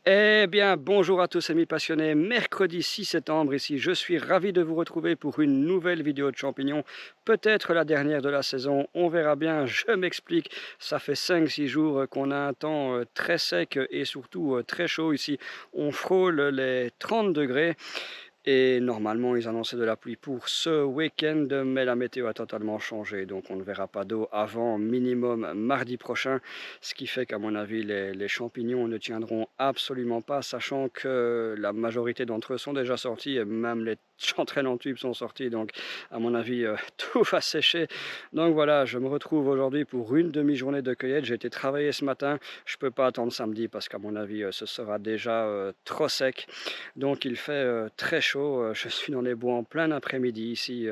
Eh bien, bonjour à tous amis passionnés, mercredi 6 septembre ici, je suis ravi de vous retrouver pour une nouvelle vidéo de champignons, peut-être la dernière de la saison, on verra bien, je m'explique, ça fait 5-6 jours qu'on a un temps très sec et surtout très chaud ici, on frôle les 30 degrés. Et normalement, ils annonçaient de la pluie pour ce week-end, mais la météo a totalement changé, donc on ne verra pas d'eau avant minimum mardi prochain, ce qui fait qu'à mon avis, les champignons ne tiendront absolument pas, sachant que la majorité d'entre eux sont déjà sortis, et même les chanterelles en tube sont sorties, donc à mon avis, tout va sécher. Donc voilà, je me retrouve aujourd'hui pour une demi-journée de cueillette. J'ai été travailler ce matin, je ne peux pas attendre samedi parce qu'à mon avis, ce sera déjà trop sec. Donc il fait très chaud, je suis dans les bois en plein après-midi ici.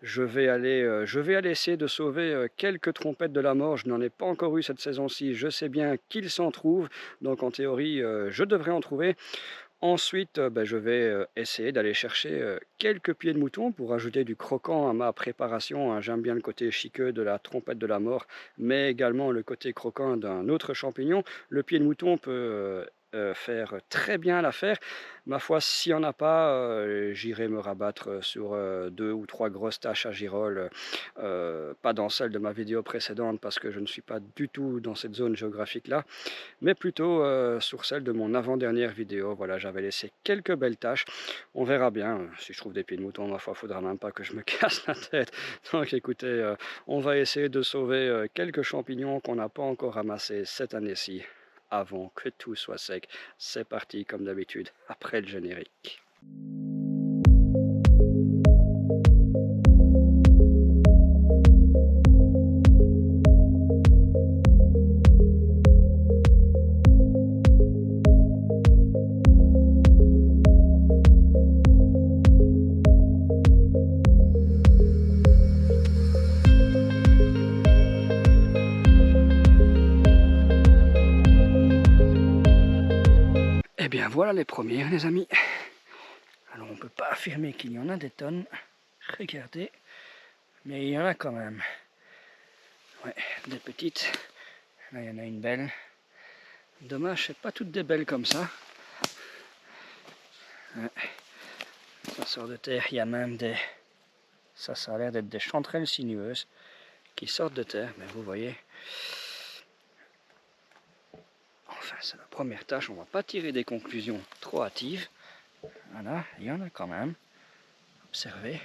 Je vais aller essayer de sauver quelques trompettes de la mort. Je n'en ai pas encore eu cette saison-ci. Je sais bien qu'il s'en trouve, donc en théorie, je devrais en trouver. Ensuite, je vais essayer d'aller chercher quelques pieds de mouton pour ajouter du croquant à ma préparation, hein. J'aime bien le côté chiqueux de la trompette de la mort, mais également le côté croquant d'un autre champignon. Le pied de mouton peut faire très bien l'affaire. Ma foi, s'il n'y en a pas, j'irai me rabattre sur 2 ou 3 grosses taches à girolles, pas dans celle de ma vidéo précédente parce que je ne suis pas du tout dans cette zone géographique-là, mais plutôt sur celle de mon avant-dernière vidéo. Voilà, j'avais laissé quelques belles tâches. On verra bien. Si je trouve des pieds de mouton, ma foi, faudra même pas que je me casse la tête. Donc écoutez, on va essayer de sauver quelques champignons qu'on n'a pas encore ramassés cette année-ci, avant que tout soit sec. C'est parti, comme d'habitude, après le générique. Eh bien voilà les premiers, les amis. Alors on ne peut pas affirmer qu'il y en a des tonnes. Regardez, mais il y en a quand même. Ouais, des petites. Là il y en a une belle. Dommage, c'est pas toutes des belles comme ça. Ouais. Ça sort de terre, il y a même des... Ça a l'air d'être des chanterelles sinueuses qui sortent de terre, mais vous voyez. Enfin, c'est la première tâche, on ne va pas tirer des conclusions trop hâtives. Voilà, il y en a quand même. Observez.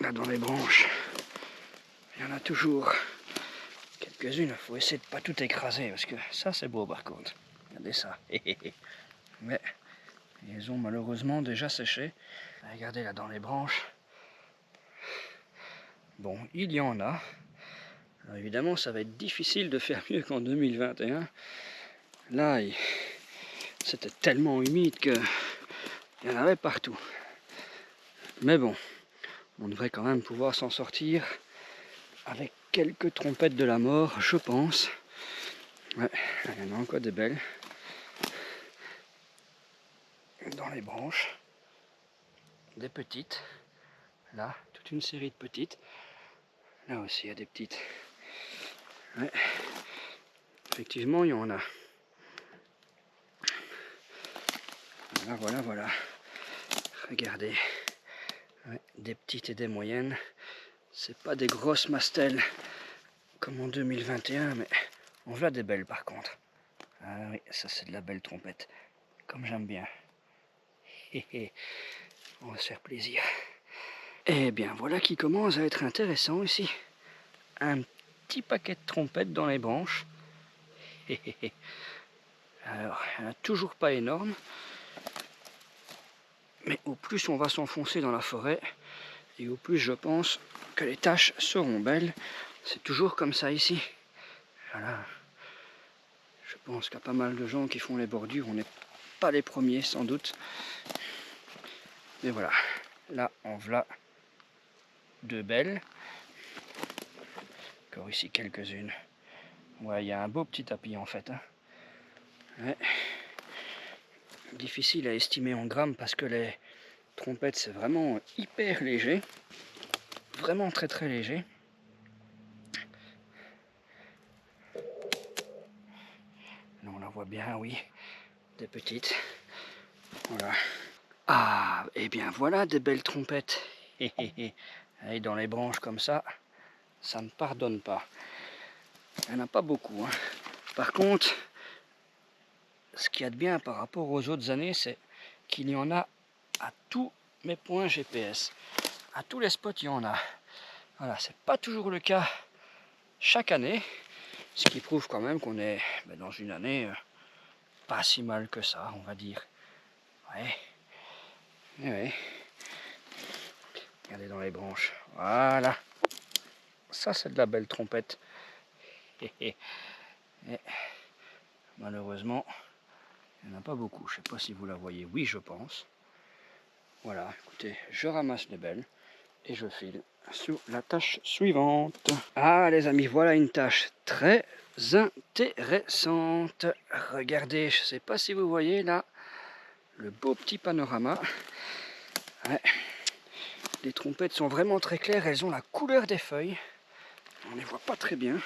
Là dans les branches, il y en a toujours quelques-unes. Il faut essayer de ne pas tout écraser, parce que ça c'est beau par contre. Regardez ça. Mais ils ont malheureusement déjà séché. Regardez là dans les branches. Bon, il y en a. Alors évidemment, ça va être difficile de faire mieux qu'en 2021. Là, c'était tellement humide qu'il y en avait partout. Mais bon, on devrait quand même pouvoir s'en sortir avec quelques trompettes de la mort, je pense. Ouais, il y en a encore des belles. Dans les branches. Des petites. Là, toute une série de petites. Là aussi, il y a des petites. Ouais. Effectivement, il y en a. Voilà. Regardez. Ouais, des petites et des moyennes. C'est pas des grosses mastelles comme en 2021, mais on voit des belles par contre. Ah oui, ça c'est de la belle trompette. Comme j'aime bien. On va se faire plaisir. Eh bien, voilà qui commence à être intéressant ici. Un petit paquet de trompettes dans les branches. Alors, il n'y en a toujours pas énorme. Mais au plus on va s'enfoncer dans la forêt, et au plus je pense que les tâches seront belles. C'est toujours comme ça ici. Voilà. Je pense qu'il y a pas mal de gens qui font les bordures. On n'est pas les premiers sans doute. Mais voilà. Là, on voit deux belles. Encore ici quelques-unes. Ouais, il y a un beau petit tapis en fait. Hein. Ouais. Difficile à estimer en grammes parce que les trompettes c'est vraiment hyper léger. Vraiment très très léger. Là on la voit bien, oui. des petites. Voilà. Ah, et bien voilà des belles trompettes. Allez, dans les branches comme ça ne pardonne pas. Il n'y en a pas beaucoup, hein. Par contre, ce qu'il y a de bien par rapport aux autres années, c'est qu'il y en a à tous mes points GPS. À tous les spots, il y en a. Voilà, c'est pas toujours le cas chaque année, ce qui prouve quand même qu'on est dans une année pas si mal que ça, on va dire. Ouais. Et ouais. Regardez dans les branches. Voilà. Ça, c'est de la belle trompette. Et malheureusement, il n'y en a pas beaucoup. Je ne sais pas si vous la voyez. Oui, je pense. Voilà, écoutez, je ramasse les belles et je file sur la tâche suivante. Ah, les amis, voilà une tâche très intéressante. Regardez, je ne sais pas si vous voyez là, le beau petit panorama. Ouais. Les trompettes sont vraiment très claires, elles ont la couleur des feuilles. On ne les voit pas très bien.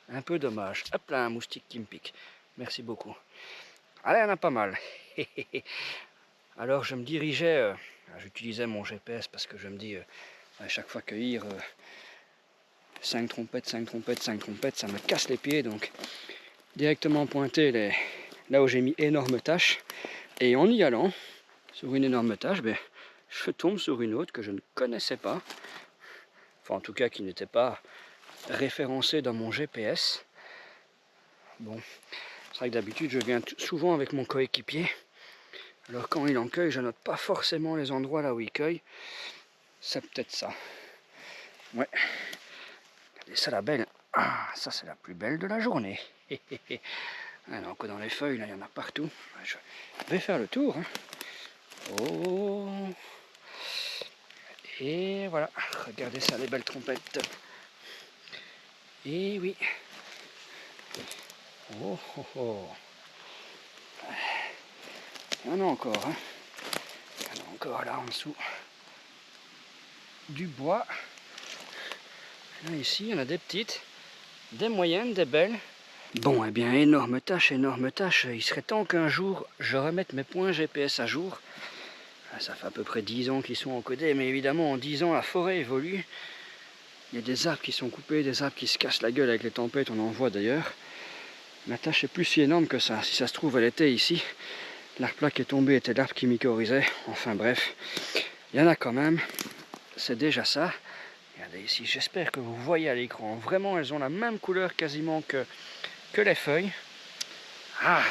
Un peu dommage. Hop là, un moustique qui me pique. Merci beaucoup. Allez, il y en a pas mal. Alors je me dirigeais, j'utilisais mon GPS parce que je me dis, à chaque fois cueillir 5 trompettes, 5 trompettes, 5 trompettes, ça me casse les pieds. Donc directement pointer là où j'ai mis énorme tâche. Et en y allant sur une énorme tâche, je tombe sur une autre que je ne connaissais pas. Enfin en tout cas qui n'était pas référencée dans mon GPS. Bon, c'est vrai que d'habitude je viens souvent avec mon coéquipier. Alors quand il en cueille, je note pas forcément les endroits là où il cueille. C'est peut-être ça. Ouais. Regardez ça la belle. Ah, ça c'est la plus belle de la journée. Alors que dans les feuilles, là, il y en a partout. Je vais faire le tour. Hein. Oh. Et voilà. Regardez ça, les belles trompettes. Et oui. Oh, oh, oh. Il y en a encore. Hein. Il y en a encore là en dessous. Du bois. Là, ici, il y en a des petites, des moyennes, des belles. Bon, eh bien, énorme tâche, énorme tâche. Il serait temps qu'un jour, je remette mes points GPS à jour. Ça fait à peu près 10 ans qu'ils sont encodés, mais évidemment, en 10 ans, la forêt évolue. Il y a des arbres qui sont coupés, des arbres qui se cassent la gueule avec les tempêtes, on en voit d'ailleurs. La tâche est plus si énorme que ça. Si ça se trouve, elle était ici. L'arbre plat qui est tombé était l'arbre qui mycorhizait. Enfin bref, il y en a quand même. C'est déjà ça. Regardez ici, j'espère que vous voyez à l'écran. Vraiment, elles ont la même couleur quasiment que les feuilles. Ah,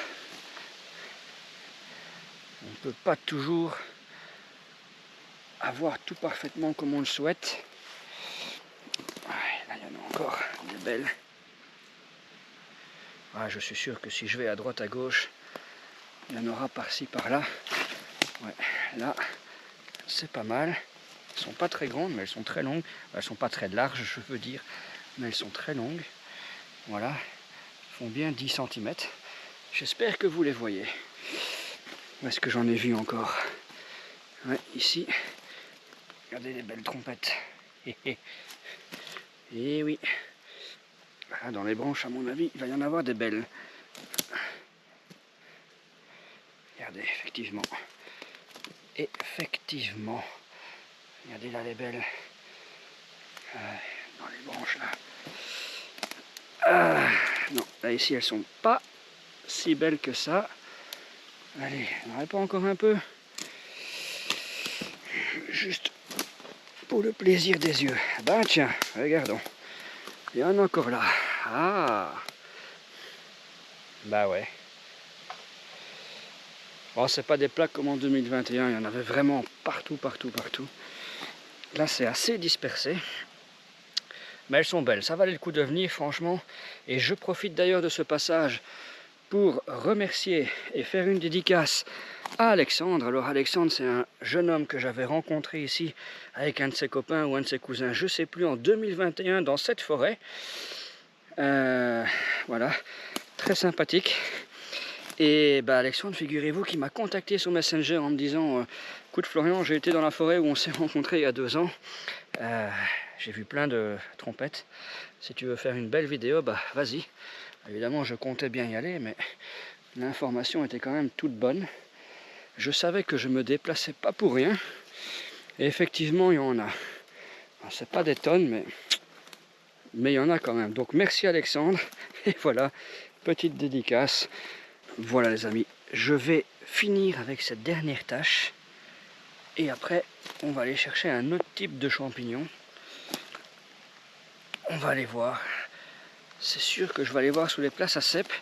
on ne peut pas toujours avoir tout parfaitement comme on le souhaite. Là, il y en a encore des belles. Ah, je suis sûr que si je vais à droite, à gauche, il y en aura par-ci, par-là. Ouais, là, c'est pas mal. Elles sont pas très grandes, mais elles sont très longues. Elles sont pas très larges, je veux dire, mais elles sont très longues. Voilà, elles font bien 10 cm. J'espère que vous les voyez. Où est-ce que j'en ai vu encore? Ouais, ici. Regardez les belles trompettes. Et oui. Ah, dans les branches, à mon avis, il va y en avoir des belles. Regardez, effectivement. Effectivement. Regardez là les belles. Dans les branches là. Ah, non, là ici elles sont pas si belles que ça. Allez, on n'aurait pas encore un peu. Juste pour le plaisir des yeux. Ben tiens, regardons. Il y en a encore là. Ah. Bah ouais. Bon, c'est pas des plaques comme en 2021, il y en avait vraiment partout, partout, partout. Là, c'est assez dispersé. Mais elles sont belles, ça valait le coup de venir, franchement. Et je profite d'ailleurs de ce passage pour remercier et faire une dédicace à Alexandre. Alors Alexandre, c'est un jeune homme que j'avais rencontré ici avec un de ses copains ou un de ses cousins, je sais plus, en 2021 dans cette forêt. Voilà, très sympathique. Et Alexandre, figurez-vous qu'il m'a contacté sur Messenger en me disant écoute Florian, j'ai été dans la forêt où on s'est rencontrés il y a 2 ans. J'ai vu plein de trompettes. Si tu veux faire une belle vidéo, vas-y. Évidemment, je comptais bien y aller, mais L'information était quand même toute bonne. Je savais que je me déplaçais pas pour rien. Et effectivement, il y en a. C'est pas des tonnes, mais il y en a quand même. Donc merci Alexandre. Et voilà, petite dédicace. Voilà les amis, je vais finir avec cette dernière tâche. Et après, on va aller chercher un autre type de champignon. On va aller voir. C'est sûr que je vais aller voir sous les places à cèpes.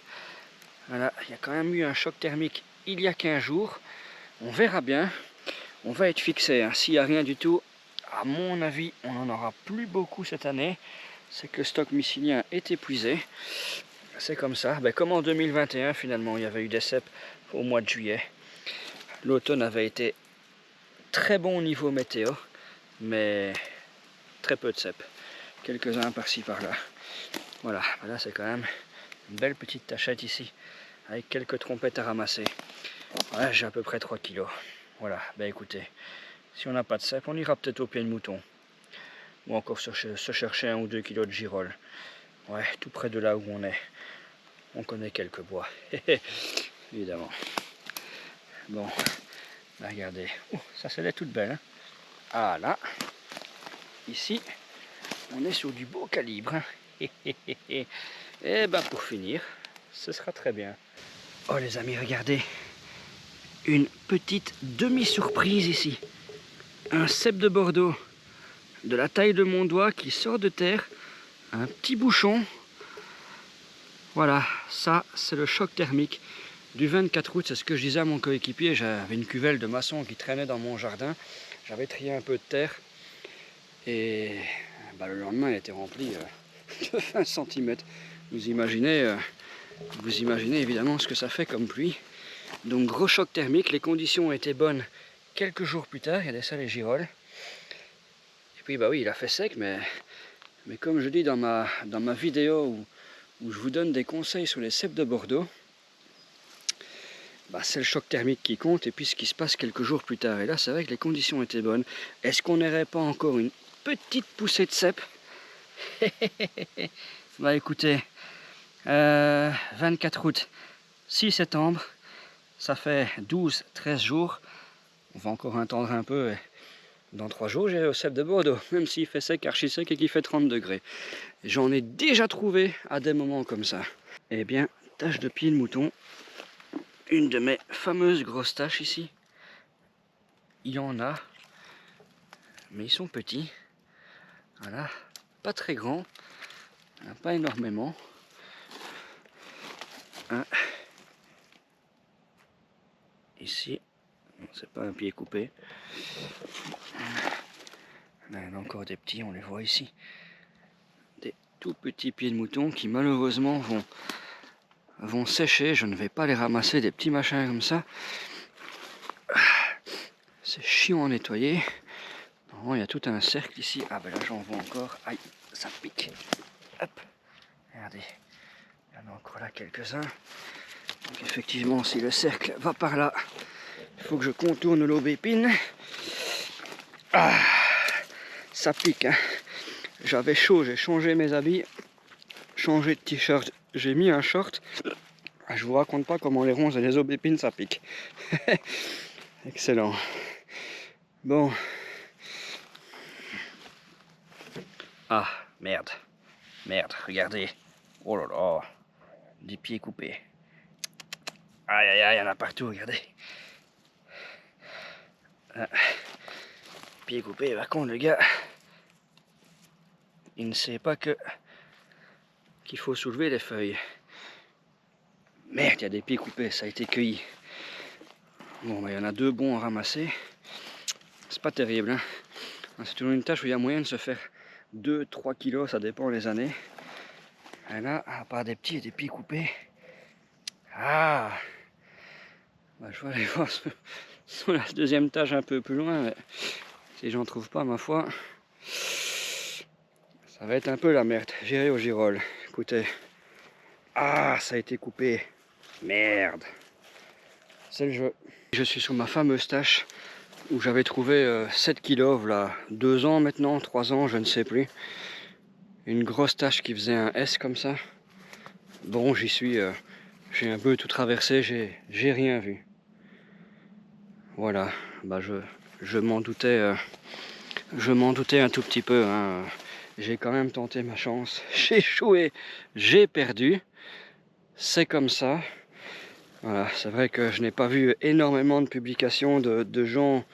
Voilà, il y a quand même eu un choc thermique il y a 15 jours. On verra bien. On va être fixé. Hein. S'il n'y a rien du tout, à mon avis, on n'en aura plus beaucoup cette année. C'est que le stock mycélien est épuisé. C'est comme ça. Ben, comme en 2021, finalement, il y avait eu des cèpes au mois de juillet. L'automne avait été très bon au niveau météo, mais très peu de cèpes. Quelques-uns par-ci, par-là. Voilà, là c'est quand même une belle petite tachette ici, avec quelques trompettes à ramasser. Ouais, j'ai à peu près 3 kilos. Voilà, ben écoutez, si on n'a pas de cèpes, on ira peut-être au pied de mouton. Ou encore se chercher 1 ou 2 kilos de girolles. Ouais, tout près de là où on est. On connaît quelques bois. Évidemment. Bon, ben regardez. Oh, ça c'est toute belle. Hein. Ah là, ici, on est sur du beau calibre. Hein. Et ben pour finir, ce sera très bien. Oh les amis, regardez. Une petite demi-surprise ici. Un cèpe de Bordeaux de la taille de mon doigt qui sort de terre. Un petit bouchon. Voilà, ça c'est le choc thermique du 24 août. C'est ce que je disais à mon coéquipier. J'avais une cuvelle de maçon qui traînait dans mon jardin. J'avais trié un peu de terre. Et bah, le lendemain, elle était remplie de 20 cm. Vous imaginez évidemment ce que ça fait comme pluie. Donc gros choc thermique, les conditions étaient bonnes quelques jours plus tard, il y a des salles et girolles. Et puis bah oui, il a fait sec, mais comme je dis dans ma vidéo où je vous donne des conseils sur les cèpes de Bordeaux, bah c'est le choc thermique qui compte et puis ce qui se passe quelques jours plus tard. Et là, c'est vrai que les conditions étaient bonnes. Est-ce qu'on n'aurait pas encore une petite poussée de cèpes? Bah écoutez, 24 août, 6 septembre, ça fait 12-13 jours. On va encore attendre un peu. Et dans 3 jours, j'irai au cèpe de Bordeaux, même s'il fait sec, archi sec et qu'il fait 30 degrés. J'en ai déjà trouvé à des moments comme ça. Eh bien, tache de pied de mouton. Une de mes fameuses grosses taches ici. Il y en a, mais ils sont petits. Voilà, pas très grands, pas énormément. Hein. Ici, c'est pas un pied coupé. Là, il y en a encore des petits, on les voit ici. Des tout petits pieds de mouton qui malheureusement vont sécher. Je ne vais pas les ramasser, des petits machins comme ça. C'est chiant à nettoyer. Il y a tout un cercle ici. Ah ben là j'en vois encore. Aïe, ça pique. Hop, regardez. Il y en a encore là quelques-uns. Donc effectivement, si le cercle va par là, il faut que je contourne l'aubépine. Ah, ça pique. Hein. J'avais chaud, j'ai changé mes habits, changé de t-shirt, j'ai mis un short. Ah, je vous raconte pas comment les ronces et les aubépines ça pique. Excellent. Bon. Ah, merde. Merde, regardez. Oh là là. Des pieds coupés. Aïe aïe aïe, il y en a partout, regardez. Ah. Pieds coupés, par contre, le gars, il ne sait pas qu'il faut soulever les feuilles. Merde, il y a des pieds coupés, ça a été cueilli. Bon, bah, il y en a 2 bons à ramasser. C'est pas terrible, hein. C'est toujours une tâche où il y a moyen de se faire 2-3 kilos, ça dépend les années. Et là, à part des petits et des pieds coupés. Ah, bah, je vais aller voir sur la deuxième tâche un peu plus loin. Mais si j'en trouve pas, ma foi, ça va être un peu la merde. J'irai au girolles. Écoutez. Ah, ça a été coupé. Merde. C'est le jeu. Je suis sur ma fameuse tâche où j'avais trouvé 7 kilos, là, 2 ans maintenant, 3 ans, je ne sais plus. Une grosse tâche qui faisait un S comme ça. Bon, j'y suis J'ai un peu tout traversé, j'ai rien vu. Voilà, bah je m'en doutais, un tout petit peu, hein. J'ai quand même tenté ma chance. J'ai échoué, j'ai perdu. C'est comme ça. Voilà, c'est vrai que je n'ai pas vu énormément de publications de gens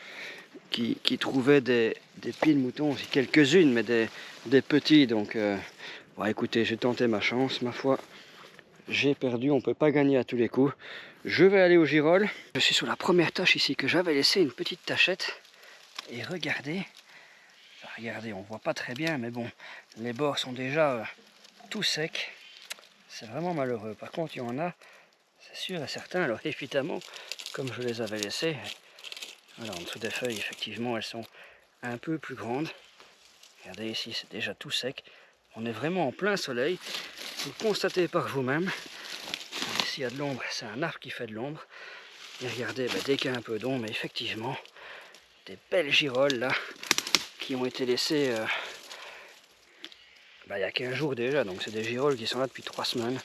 qui trouvaient des pieds de mouton, quelques-unes, mais des petits. Donc, bon, écoutez, j'ai tenté ma chance, ma foi. J'ai perdu, on ne peut pas gagner à tous les coups. Je vais aller au girolles. Je suis sur la première tâche ici que j'avais laissé une petite tachette. Et regardez, on voit pas très bien, mais bon, les bords sont déjà tout secs. C'est vraiment malheureux. Par contre, il y en a, c'est sûr et certain. Alors évidemment, comme je les avais laissés, voilà, en dessous des feuilles, effectivement, elles sont un peu plus grandes. Regardez ici, c'est déjà tout sec. On est vraiment en plein soleil. Vous le constatez par vous-même. Ici, il y a de l'ombre. C'est un arbre qui fait de l'ombre. Et regardez, dès qu'il y a un peu d'ombre, effectivement, des belles girolles là, qui ont été laissées il y a 15 jours déjà. Donc c'est des girolles qui sont là depuis 3 semaines.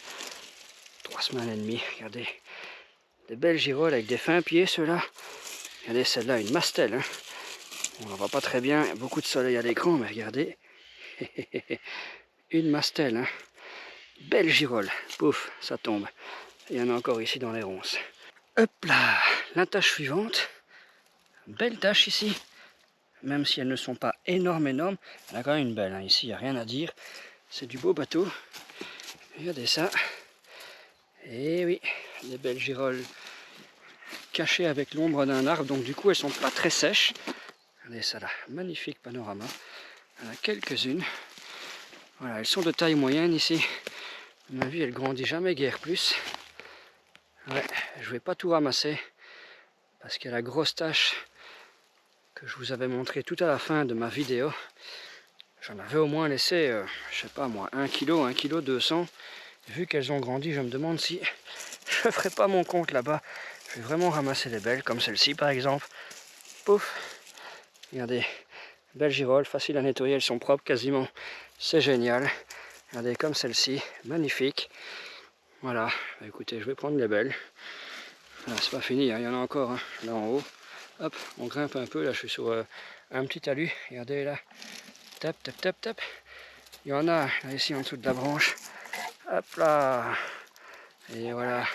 3 semaines et demie. Regardez, des belles girolles avec des fins pieds, ceux-là. Regardez celle-là, une mastelle. Hein. On ne voit pas très bien, beaucoup de soleil à l'écran, mais regardez. Une mastelle. Hein. Belle girole. Pouf, ça tombe. Il y en a encore ici dans les ronces. Hop là, la tâche suivante. Belle tâche ici. Même si elles ne sont pas énormes, elle a quand même une belle. Hein. Ici, il n'y a rien à dire. C'est du beau bateau. Regardez ça. Et oui, des belles girolles cachées avec l'ombre d'un arbre. Donc du coup, elles sont pas très sèches. Regardez ça là, magnifique panorama. Il y en a quelques-unes. Voilà, elles sont de taille moyenne ici. À mon avis, elles grandissent jamais guère plus. Ouais, je vais pas tout ramasser parce qu'il y a la grosse tache que je vous avais montré tout à la fin de ma vidéo. J'en avais au moins laissé, je sais pas moi, 1 kg 200. Vu qu'elles ont grandi, je me demande si je ferai pas mon compte là-bas. Je vais vraiment ramasser les belles, comme celle-ci par exemple. Pouf! Regardez, belles girolles, faciles à nettoyer, elles sont propres quasiment. C'est génial. Regardez, comme celle-ci, magnifique. Voilà, écoutez, je vais prendre les belles. Voilà, c'est pas fini, hein. Il y en a encore, hein, là en haut. Hop, on grimpe un peu, là je suis sur un petit talus. Regardez là, tap, tap, tap, tap. Il y en a là, ici en dessous de la branche. Hop là. Et voilà.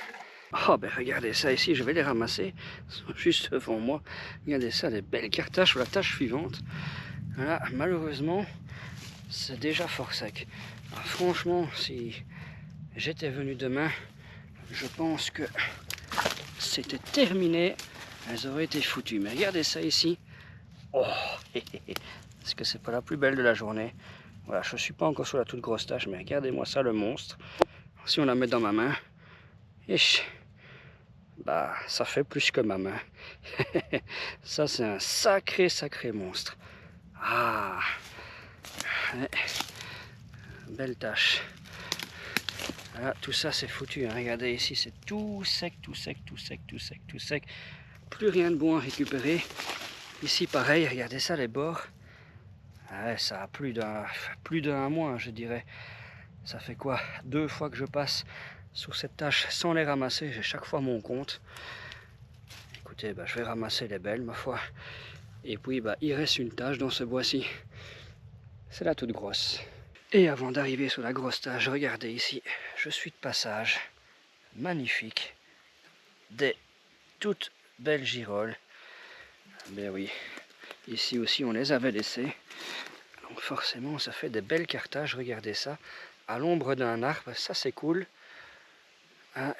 Oh ben regardez ça ici, je vais les ramasser. Ils sont juste devant moi. Regardez ça, les belles cartaches sur la tâche suivante. Voilà, malheureusement, c'est déjà fort sec. Alors, franchement, si j'étais venu demain, je pense que c'était terminé. Elles auraient été foutues. Mais regardez ça ici. Oh, est-ce que c'est pas la plus belle de la journée? Voilà, je ne suis pas encore sur la toute grosse tâche, mais regardez-moi ça, le monstre. Si on la met dans ma main, bah, ça fait plus que ma main. Ça, c'est un sacré monstre. Ah, ouais. Belle tâche. Voilà, tout ça, c'est foutu. Hein. Regardez ici, c'est tout sec, tout sec, tout sec, tout sec, tout sec. Plus rien de bon à récupérer. Ici, pareil, regardez ça, les bords. Ah ouais, ça a plus d'un mois, je dirais. Ça fait quoi? 2 fois que je passe sur cette tâche sans les ramasser. J'ai chaque fois mon compte. Écoutez, je vais ramasser les belles, ma foi. Et puis, il reste une tâche dans ce bois-ci. C'est la toute grosse. Et avant d'arriver sur la grosse tâche, regardez ici. Je suis de passage. Magnifique. Des toutes belles girolles. Ben oui. Ici aussi, on les avait laissées. Donc forcément, ça fait des belles cartages. Regardez ça. À l'ombre d'un arbre, ça c'est cool. Hein.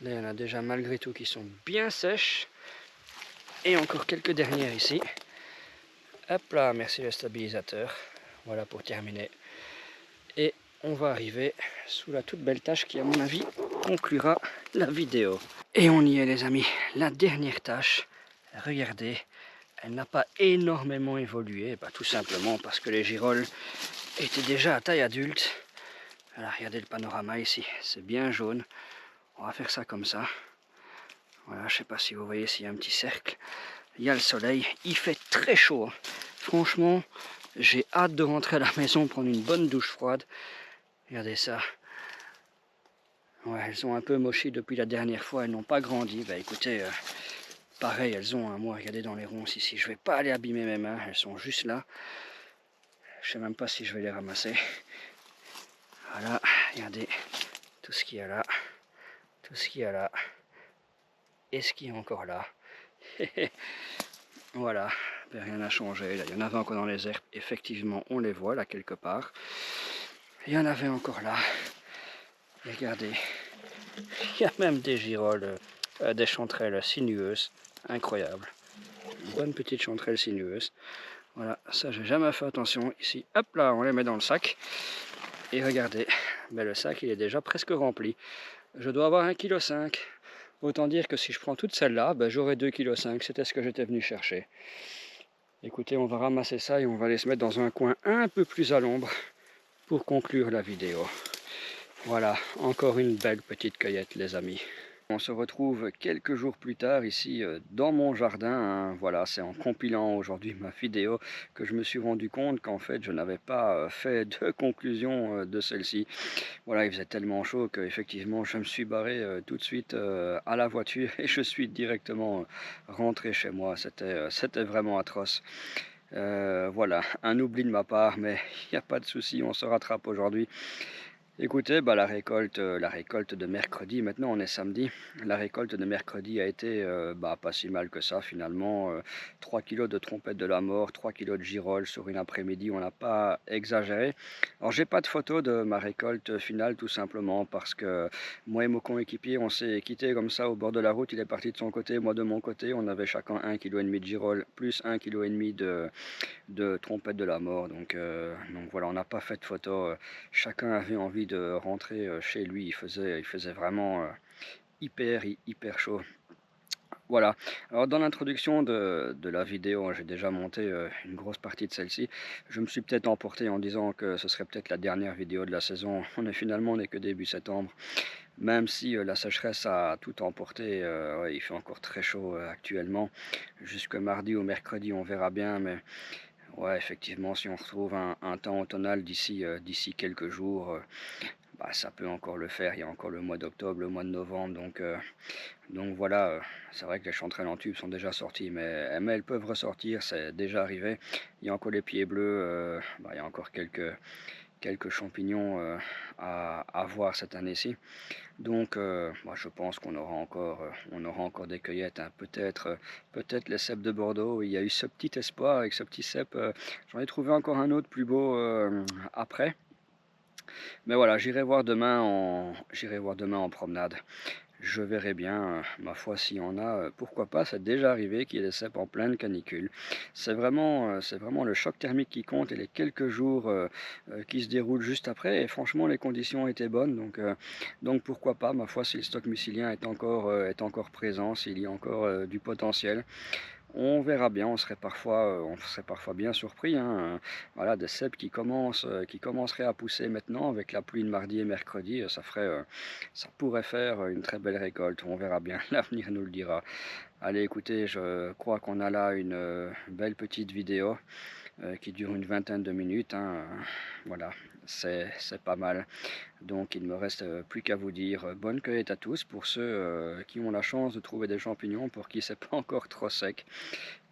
Là, il y en a déjà malgré tout qui sont bien sèches. Et encore quelques dernières ici. Hop là, merci le stabilisateur. Voilà pour terminer. Et on va arriver sous la toute belle tâche qui, à mon avis, conclura la vidéo. Et on y est, les amis. La dernière tâche. Regardez. Elle n'a pas énormément évolué. Tout simplement parce que les girolles étaient déjà à taille adulte. Alors, regardez le panorama ici. C'est bien jaune. On va faire ça comme ça. Voilà, je ne sais pas si vous voyez s'il y a un petit cercle. Il y a le soleil. Il fait très chaud. Hein. Franchement, j'ai hâte de rentrer à la maison, prendre une bonne douche froide. Regardez ça. Ouais, elles ont un peu mochi depuis la dernière fois, elles n'ont pas grandi. Bah écoutez, pareil, elles ont un mois, regardez dans les ronces ici. Je vais pas aller abîmer mes mains, elles sont juste là. Je sais même pas si je vais les ramasser. Voilà, regardez tout ce qu'il y a là, tout ce qu'il y a là, et ce qui est encore là. Voilà, ben, rien n'a changé. Là, il y en avait encore dans les herbes, effectivement, on les voit là quelque part. Il y en avait encore là. Et regardez, il y a même des girolles, des chanterelles sinueuses, incroyable. Une bonne petite chanterelle sinueuse. Voilà, ça j'ai jamais fait attention. Ici, hop là, on les met dans le sac. Et regardez, ben, le sac il est déjà presque rempli. Je dois avoir 1,5 kg. Autant dire que si je prends toute celle-là, ben, j'aurai 2,5 kg. C'était ce que j'étais venu chercher. Écoutez, on va ramasser ça et on va aller se mettre dans un coin un peu plus à l'ombre pour conclure la vidéo. Voilà, encore une belle petite cueillette les amis. On se retrouve quelques jours plus tard ici dans mon jardin, hein. Voilà, c'est en compilant aujourd'hui ma vidéo que je me suis rendu compte qu'en fait je n'avais pas fait de conclusion de celle-ci. Voilà, il faisait tellement chaud qu'effectivement je me suis barré tout de suite à la voiture et je suis directement rentré chez moi. C'était vraiment atroce. Voilà, un oubli de ma part, mais il n'y a pas de souci, on se rattrape aujourd'hui. Écoutez, bah, la récolte de mercredi, maintenant on est samedi, la récolte de mercredi a été pas si mal que ça finalement. 3 kilos de trompette de la mort, 3 kilos de girolles sur une après-midi, on n'a pas exagéré. Alors j'ai pas de photo de ma récolte finale tout simplement parce que moi et mon coéquipier on s'est quitté comme ça au bord de la route, il est parti de son côté, moi de mon côté, on avait chacun 1,5 kg de girolles plus 1,5 kg de trompette de la mort. Donc voilà, on n'a pas fait de photo. Chacun avait envie de rentrer chez lui. Il faisait vraiment hyper chaud. Voilà, alors dans l'introduction de la vidéo, j'ai déjà monté une grosse partie de celle-ci. Je me suis peut-être emporté en disant que ce serait peut-être la dernière vidéo de la saison. On n'est que début septembre. Même si la sécheresse a tout emporté, ouais, il fait encore très chaud actuellement. Jusque mardi ou mercredi, on verra bien, mais ouais, effectivement, si on retrouve un temps automnal d'ici quelques jours, ça peut encore le faire. Il y a encore le mois d'octobre, le mois de novembre, donc voilà, c'est vrai que les chanterelles en tube sont déjà sorties, mais elles peuvent ressortir, c'est déjà arrivé. Il y a encore les pieds bleus, il y a encore quelques champignons à voir cette année-ci. Donc moi je pense on aura encore des cueillettes, hein. Peut-être les cèpes de Bordeaux. Il y a eu ce petit espoir avec ce petit cèpe. J'en ai trouvé encore un autre plus beau après. Mais voilà, j'irai voir demain en promenade. Je verrai bien, ma foi, s'il y en a, pourquoi pas, c'est déjà arrivé qu'il y ait des cèpes en pleine canicule. C'est vraiment le choc thermique qui compte et les quelques jours qui se déroulent juste après. Et franchement, les conditions étaient bonnes, donc pourquoi pas, ma foi, si le stock mucilien est encore présent, s'il y a encore du potentiel. On verra bien, on serait parfois bien surpris, hein. Voilà, des cèpes qui commenceraient à pousser maintenant avec la pluie de mardi et mercredi, ça pourrait faire une très belle récolte. On verra bien, l'avenir nous le dira. Allez, écoutez, je crois qu'on a là une belle petite vidéo qui dure une vingtaine de minutes, hein. Voilà, c'est pas mal. Donc il ne me reste plus qu'à vous dire bonne cueillette à tous pour ceux qui ont la chance de trouver des champignons pour qui c'est pas encore trop sec.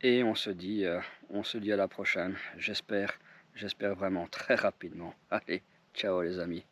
Et on se dit à la prochaine. J'espère vraiment très rapidement. Allez, ciao les amis.